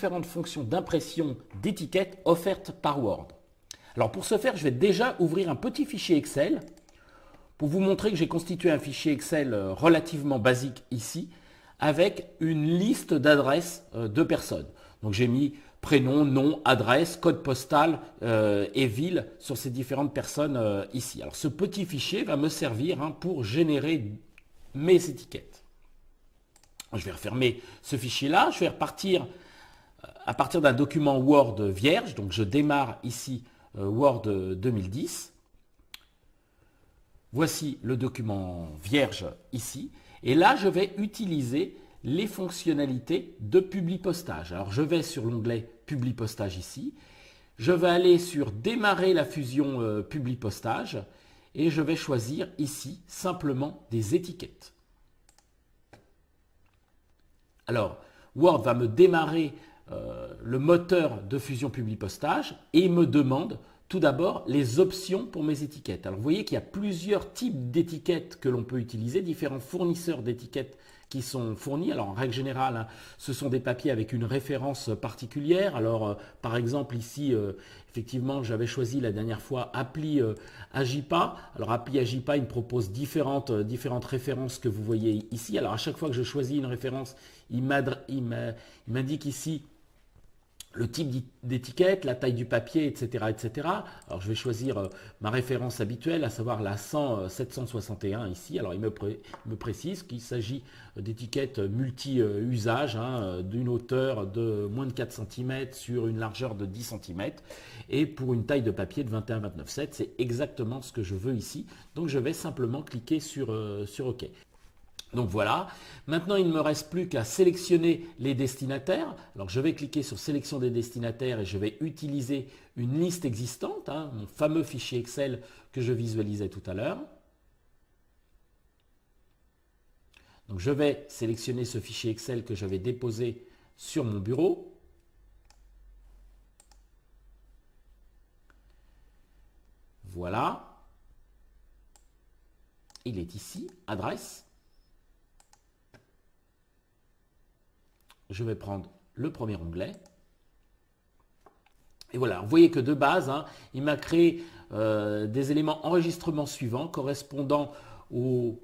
différentes fonctions d'impression d'étiquettes offertes par Word. Alors pour ce faire, je vais déjà ouvrir un petit fichier Excel pour vous montrer que j'ai constitué un fichier Excel relativement basique ici avec une liste d'adresses de personnes. Donc j'ai mis prénom, nom, adresse, code postal et ville sur ces différentes personnes ici. Alors ce petit fichier va me servir pour générer mes étiquettes. Je vais refermer ce fichier-là. Je vais repartir à partir d'un document Word vierge. Donc je démarre ici Word 2010. Voici le document vierge ici. Et là, je vais utiliser les fonctionnalités de Publipostage. Alors, je vais sur l'onglet Publipostage ici. Je vais aller sur Démarrer la fusion Publipostage et je vais choisir ici simplement des étiquettes. Alors, Word va me démarrer le moteur de fusion Publipostage et il me demande tout d'abord les options pour mes étiquettes. Alors vous voyez qu'il y a plusieurs types d'étiquettes que l'on peut utiliser, différents fournisseurs d'étiquettes qui sont fournis. Alors en règle générale, ce sont des papiers avec une référence particulière. Alors par exemple ici, effectivement, j'avais choisi la dernière fois Appli Agipa. Alors Appli Agipa, il me propose différentes références que vous voyez ici. Alors à chaque fois que je choisis une référence, il m'indique ici le type d'étiquette, la taille du papier, etc., etc. Alors je vais choisir ma référence habituelle, à savoir la 761 ici. Alors il me précise qu'il s'agit d'étiquettes multi-usages, d'une hauteur de moins de 4 cm sur une largeur de 10 cm et pour une taille de papier de 21-29,7. C'est exactement ce que je veux ici. Donc je vais simplement cliquer sur OK. Donc voilà, maintenant il ne me reste plus qu'à sélectionner les destinataires. Alors je vais cliquer sur sélection des destinataires et je vais utiliser une liste existante, mon fameux fichier Excel que je visualisais tout à l'heure. Donc je vais sélectionner ce fichier Excel que j'avais déposé sur mon bureau. Voilà, il est ici, adresse. Je vais prendre le premier onglet. Et voilà, vous voyez que de base, il m'a créé des éléments enregistrement suivants correspondant aux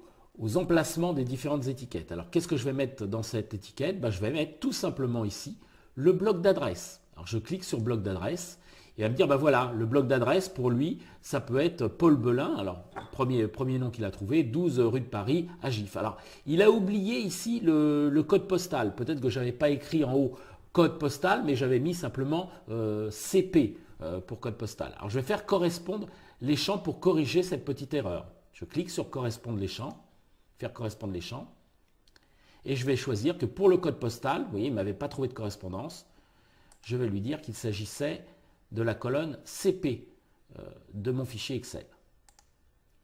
emplacements des différentes étiquettes. Alors, qu'est-ce que je vais mettre dans cette étiquette? Je vais mettre tout simplement ici le bloc d'adresse. Alors, je clique sur bloc d'adresse. Il va me dire, voilà, le bloc d'adresse, pour lui, ça peut être Paul Belin. Alors, premier nom qu'il a trouvé, 12 rue de Paris, à Gif. Alors, il a oublié ici le code postal. Peut-être que je n'avais pas écrit en haut code postal, mais j'avais mis simplement CP pour code postal. Alors, je vais faire correspondre les champs pour corriger cette petite erreur. Je clique sur correspondre les champs, faire correspondre les champs. Et je vais choisir que pour le code postal, vous voyez, il ne m'avait pas trouvé de correspondance. Je vais lui dire qu'il s'agissait de la colonne CP de mon fichier Excel.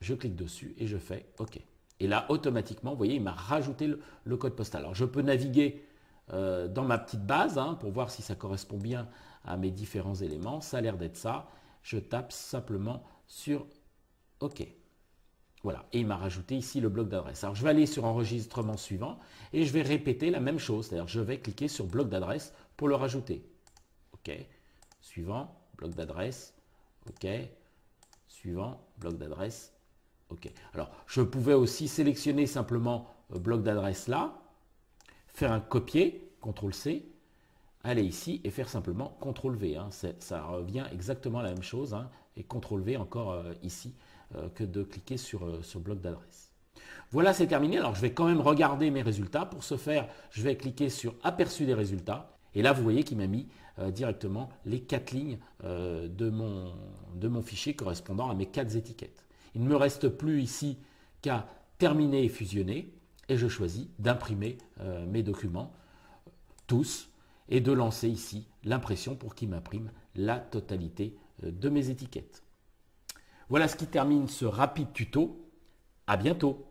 Je clique dessus et je fais OK. Et là, automatiquement, vous voyez, il m'a rajouté le code postal. Alors, je peux naviguer dans ma petite base pour voir si ça correspond bien à mes différents éléments. Ça a l'air d'être ça. Je tape simplement sur OK. Voilà. Et il m'a rajouté ici le bloc d'adresse. Alors, je vais aller sur enregistrement suivant et je vais répéter la même chose. C'est-à-dire, je vais cliquer sur bloc d'adresse pour le rajouter. OK. Suivant, bloc d'adresse, OK. Suivant, bloc d'adresse, OK. Alors, je pouvais aussi sélectionner simplement bloc d'adresse là, faire un copier, CTRL-C, aller ici et faire simplement CTRL-V. Ça revient exactement à la même chose, et CTRL-V encore ici que de cliquer sur bloc d'adresse. Voilà, c'est terminé. Alors, je vais quand même regarder mes résultats. Pour ce faire, je vais cliquer sur Aperçu des résultats. Et là, vous voyez qu'il m'a mis directement les 4 lignes de mon fichier correspondant à mes 4 étiquettes. Il ne me reste plus ici qu'à terminer et fusionner. Et je choisis d'imprimer mes documents, tous, et de lancer ici l'impression pour qu'il m'imprime la totalité de mes étiquettes. Voilà ce qui termine ce rapide tuto. À bientôt.